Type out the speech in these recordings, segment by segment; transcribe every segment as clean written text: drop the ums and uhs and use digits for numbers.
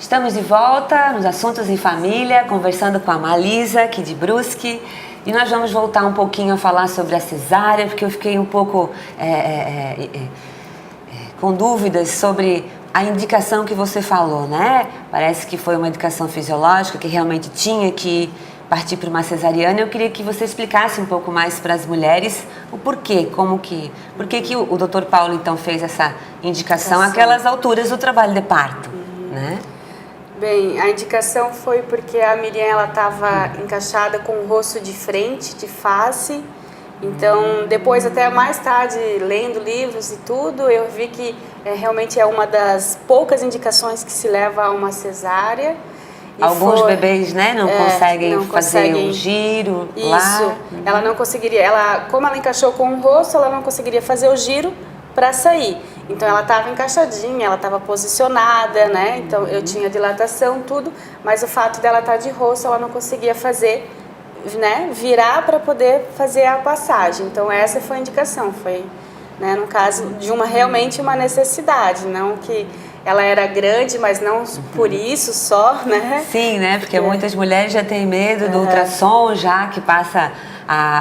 Estamos de volta nos Assuntos em Família, conversando com a Malisa, aqui de Brusque. E nós vamos voltar um pouquinho a falar sobre a cesárea, porque eu fiquei um pouco com dúvidas sobre a indicação que você falou, né? Parece que foi uma indicação fisiológica, que realmente tinha que partir para uma cesariana. Eu queria que você explicasse um pouco mais para as mulheres o porquê, por que o Dr. Paulo então fez essa indicação àquelas alturas do trabalho de parto, né? Bem, a indicação foi porque a Miriam ela estava encaixada com o rosto de frente, de face. Então, depois até mais tarde, lendo livros e tudo, eu vi que realmente é uma das poucas indicações que se leva a uma cesárea. Alguns bebês, né, não conseguem fazer um giro lá. Isso, ela não conseguiria, como ela encaixou com o rosto, ela não conseguiria fazer o giro para sair. Então ela estava encaixadinha, ela estava posicionada, né? Então eu tinha dilatação, tudo, mas o fato dela estar de rosto, ela não conseguia fazer, né? Virar para poder fazer a passagem. Então essa foi a indicação, foi, né? No caso de realmente uma necessidade, não que ela era grande, mas não por isso só, né? Sim, né? Porque muitas mulheres já têm medo do ultrassom, já que passa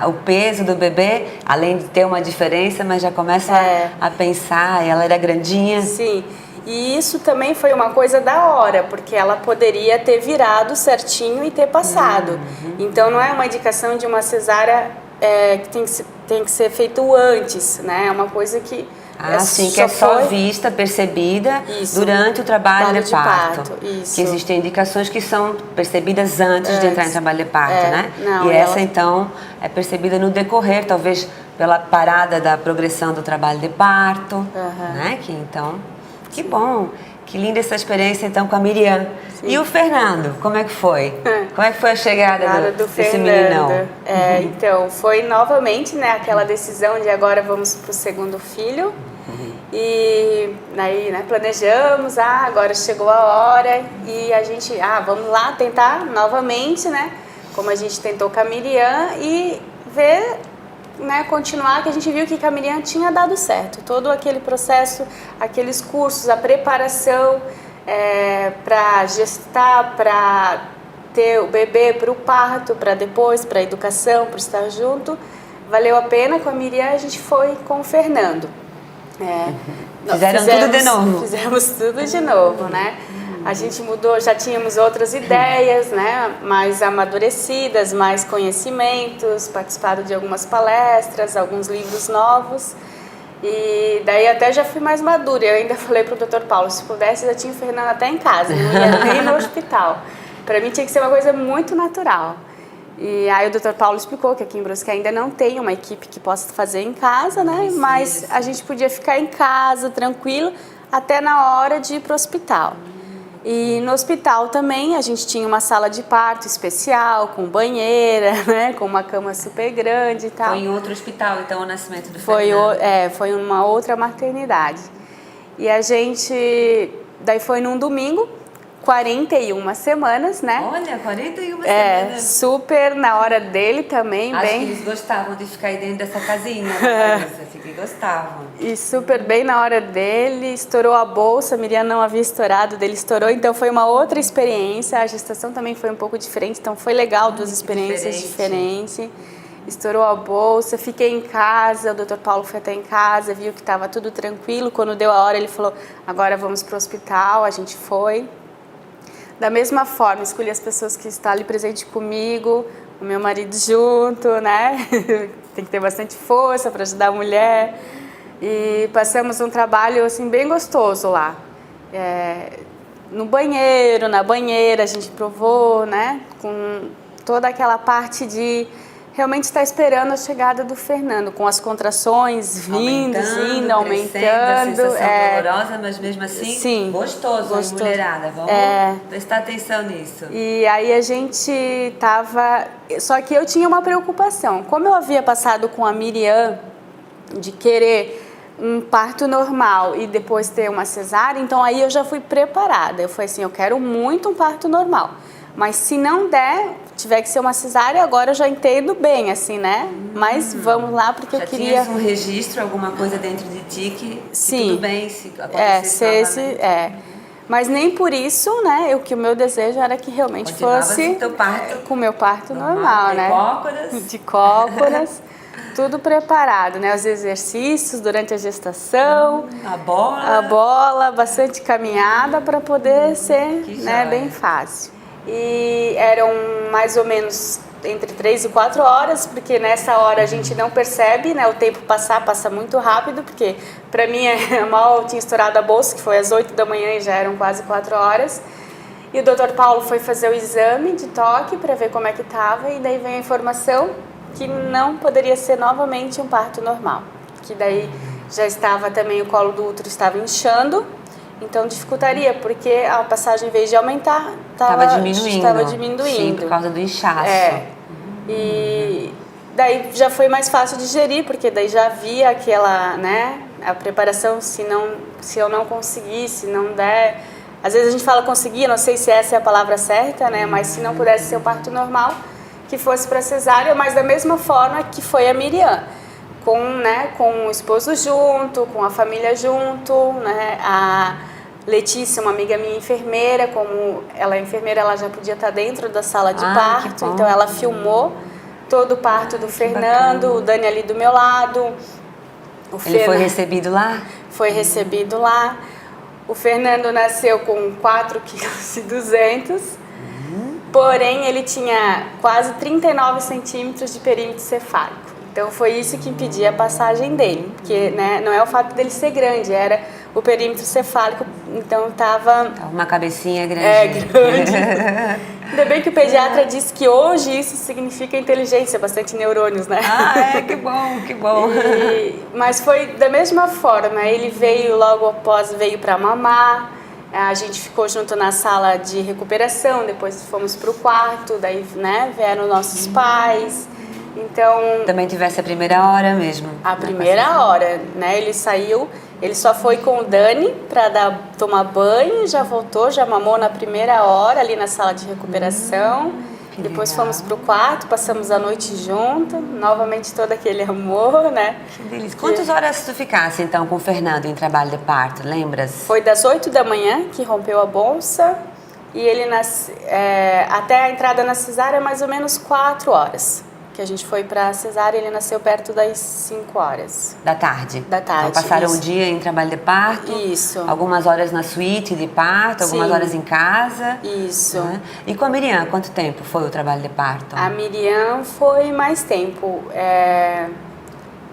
o peso do bebê, além de ter uma diferença, mas já começa a pensar, ela era grandinha. Sim, e isso também foi uma coisa da hora, porque ela poderia ter virado certinho e ter passado. Então não é uma indicação de uma cesárea que tem que ser feito antes, né? É uma coisa que que é só vista, percebida durante o trabalho de parto. Isso. Que existem indicações que são percebidas antes de entrar em trabalho de parto, né? Não, e essa, então, é percebida no decorrer, talvez pela parada da progressão do trabalho de parto, né? Que bom, que linda essa experiência, então, com a Miriam. Sim. E o Fernando, como é que foi? Como é que foi a chegada desse meninão? Então, foi novamente, né, aquela decisão de agora vamos para o segundo filho. E aí, né, planejamos, agora chegou a hora e a gente, vamos lá tentar novamente, né, como a gente tentou com a Miriam e ver, né, continuar, que a gente viu que com a Miriam tinha dado certo. Todo aquele processo, aqueles cursos, a preparação para gestar, para ter o bebê, para o parto, para depois, para a educação, para estar junto, valeu a pena. Com a Miriam a gente foi com o Fernando. Fizemos tudo de novo. Fizemos tudo de novo, né? A gente mudou, já tínhamos outras ideias, né? Mais amadurecidas, mais conhecimentos, participado de algumas palestras, alguns livros novos. E daí até já fui mais madura. Eu ainda falei pro Dr. Paulo, se pudesse, eu tinha o Fernando até em casa, não ia nem no hospital. Para mim tinha que ser uma coisa muito natural. E aí o Dr. Paulo explicou que aqui em Brusque ainda não tem uma equipe que possa fazer em casa, né? Mas a gente podia ficar em casa, tranquilo, até na hora de ir para o hospital. E no hospital também a gente tinha uma sala de parto especial, com banheira, né? Com uma cama super grande e tal. Foi em outro hospital, então, o nascimento do Fernando? Foi em uma outra maternidade. E a gente, daí foi num domingo, 41 semanas, né? Olha, 41 semanas. Super na hora dele também. Acho que eles gostavam de ficar aí dentro dessa casinha, assim, que gostavam. E super bem na hora dele, estourou a bolsa, a Miriam não havia estourado, dele estourou, então foi uma outra experiência. A gestação também foi um pouco diferente, então foi legal, duas experiências diferentes. Estourou a bolsa, fiquei em casa, o Dr. Paulo foi até em casa, viu que estava tudo tranquilo. Quando deu a hora, ele falou, agora vamos para o hospital, a gente foi. Da mesma forma, escolhi as pessoas que estão ali presentes comigo, o meu marido junto, né? Tem que ter bastante força para ajudar a mulher. E passamos um trabalho assim, bem gostoso lá. No banheiro, na banheira, a gente provou, né? Com toda aquela parte de realmente estar esperando a chegada do Fernando, com as contrações indo, aumentando. A sensação dolorosa, mas mesmo assim gostoso. Mulherada. Vamos prestar atenção nisso. E aí a gente tava... Só que eu tinha uma preocupação. Como eu havia passado com a Miriam de querer um parto normal e depois ter uma cesárea, então aí eu já fui preparada. Eu falei assim, eu quero muito um parto normal. Mas se não der, tiver que ser uma cesárea, agora eu já entendo bem, assim, né? Mas vamos lá, porque eu queria... Já tinha um registro, alguma coisa dentro de ti que Sim. tudo bem se acontecesse novamente. Mas nem por isso, né? O meu desejo era que realmente fosse com o meu parto normal, né? De cócoras, tudo preparado, né? Os exercícios durante a gestação, a bola, bastante caminhada para poder ser, né, bem fácil. E eram mais ou menos entre 3 e 4 horas, porque nessa hora a gente não percebe, né, o tempo passa muito rápido, porque para mim mal tinha estourado a bolsa, que foi às 8 da manhã e já eram quase 4 horas. E o Dr. Paulo foi fazer o exame de toque para ver como é que estava, e daí veio a informação que não poderia ser novamente um parto normal, que daí já estava também, o colo do útero estava inchando, então dificultaria, porque a passagem, em vez de aumentar, estava diminuindo. Sim, por causa do inchaço. E daí já foi mais fácil digerir, porque daí já havia aquela, né, a preparação, se eu não conseguir, se não der... Às vezes a gente fala conseguir, não sei se essa é a palavra certa, né, mas se não pudesse ser o parto normal, que fosse para cesárea, mas da mesma forma que foi a Miriam, com o esposo junto, com a família junto, né, a Letícia, uma amiga minha enfermeira, como ela é enfermeira, ela já podia estar dentro da sala de parto, então ela filmou todo o parto do Fernando, o Dani ali do meu lado. Ele foi recebido lá? Foi recebido lá. O Fernando nasceu com 4,2 kg, porém ele tinha quase 39 centímetros de perímetro cefálico. Então foi isso que impedia a passagem dele, porque, né, não é o fato dele ser grande, era o perímetro cefálico, então estava... Uma cabecinha grande. Grande. Ainda bem que o pediatra disse que hoje isso significa inteligência, bastante neurônios, né? Que bom, que bom. Mas foi da mesma forma, ele veio logo após, veio para mamar, a gente ficou junto na sala de recuperação, depois fomos para o quarto, daí, né, vieram nossos pais... Então, também tivesse a primeira hora mesmo? A primeira hora, né? Ele saiu, ele só foi com o Dani para tomar banho, já voltou, já mamou na primeira hora ali na sala de recuperação. Depois fomos pro quarto, passamos a noite junto, novamente todo aquele amor, né? Que delícia. Quantas horas tu ficasse então com o Fernando em trabalho de parto, lembras? Foi das 8 da manhã que rompeu a bolsa e ele até a entrada na cesárea mais ou menos 4 horas. Que a gente foi para cesárea, ele nasceu perto das 5 horas. Da tarde? Da tarde. Então passaram o dia em trabalho de parto? Isso. Algumas horas na suíte de parto, algumas horas em casa? Isso. Né? E com a Miriam, quanto tempo foi o trabalho de parto? A Miriam foi mais tempo.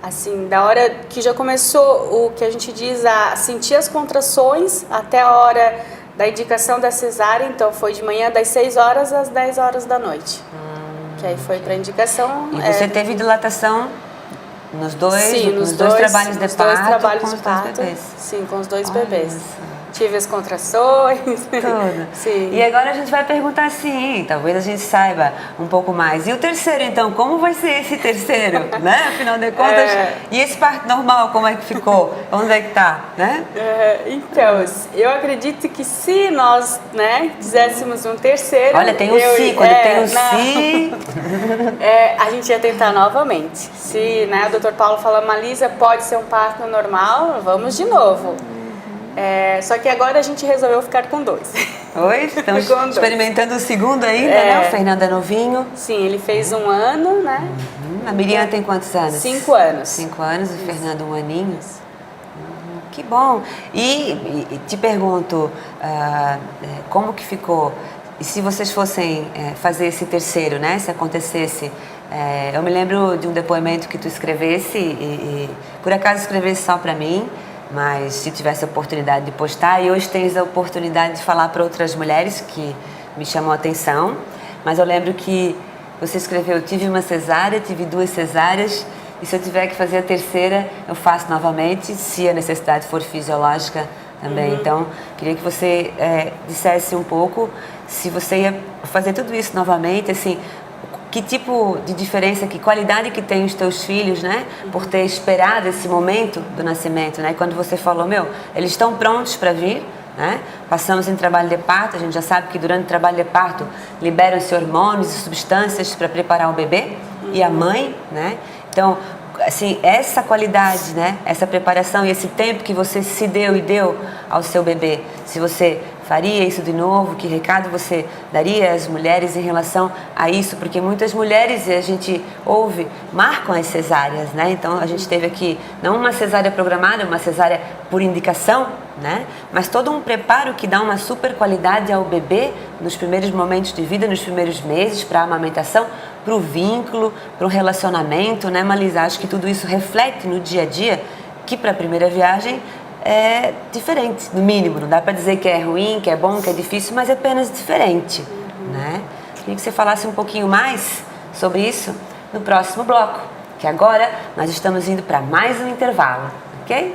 Assim, da hora que já começou o que a gente diz, a sentir as contrações até a hora da indicação da cesárea, então foi de manhã das 6 horas às 10 horas da noite. Que aí foi para indicação. E você teve dilatação nos dois, sim, nos dois trabalhos de parto? Dois trabalhos de parto. Bebês. Sim, com os dois bebês. Tive as contrações. Tudo. Sim. E agora a gente vai perguntar assim, talvez a gente saiba um pouco mais. E o terceiro, então, como vai ser esse terceiro, né? Afinal de contas, e esse parto normal, como é que ficou? Onde é que tá, né? Então, eu acredito que se nós, né, fizéssemos um terceiro... Olha, tem um si, quando tem um si... a gente ia tentar novamente. Se, né, o Dr. Paulo fala, Malisa, pode ser um parto normal, vamos de novo. Só que agora a gente resolveu ficar com 2. Oi? Estamos experimentando o segundo ainda, né? O Fernando é novinho. Sim, ele fez 1 ano, né? A Miriam tem quantos anos? 5 anos. 5 anos, o Fernando 1 aninho. Que bom. E te pergunto, como que ficou? E se vocês fossem fazer esse terceiro, né? Se acontecesse... eu me lembro de um depoimento que tu escrevesse e por acaso escrevesse só para mim, mas se tivesse a oportunidade de postar, e hoje tens a oportunidade de falar para outras mulheres, que me chamou a atenção, mas eu lembro que você escreveu, tive uma cesárea, tive 2 cesáreas, e se eu tiver que fazer a terceira, eu faço novamente, se a necessidade for fisiológica também. Então, queria que você dissesse um pouco, se você ia fazer tudo isso novamente, assim, que tipo de diferença, que qualidade que tem os teus filhos, né? Por ter esperado esse momento do nascimento, né? Quando você falou, eles estão prontos para vir, né? Passamos em trabalho de parto, a gente já sabe que durante o trabalho de parto liberam-se hormônios e substâncias para preparar o bebê e a mãe, né? Então, assim, essa qualidade, né? Essa preparação e esse tempo que você se deu e deu ao seu bebê, se você faria isso de novo? Que recado você daria às mulheres em relação a isso? Porque muitas mulheres, a gente ouve, marcam as cesáreas, né? Então a gente teve aqui não uma cesárea programada, uma cesárea por indicação, né? Mas todo um preparo que dá uma super qualidade ao bebê nos primeiros momentos de vida, nos primeiros meses, para a amamentação, para o vínculo, para o relacionamento, né, Malisa? Acho que tudo isso reflete no dia a dia, que para a primeira viagem é diferente, no mínimo. Não dá para dizer que é ruim, que é bom, que é difícil, mas é apenas diferente, né? Queria que você falasse um pouquinho mais sobre isso no próximo bloco, que agora nós estamos indo para mais um intervalo, ok?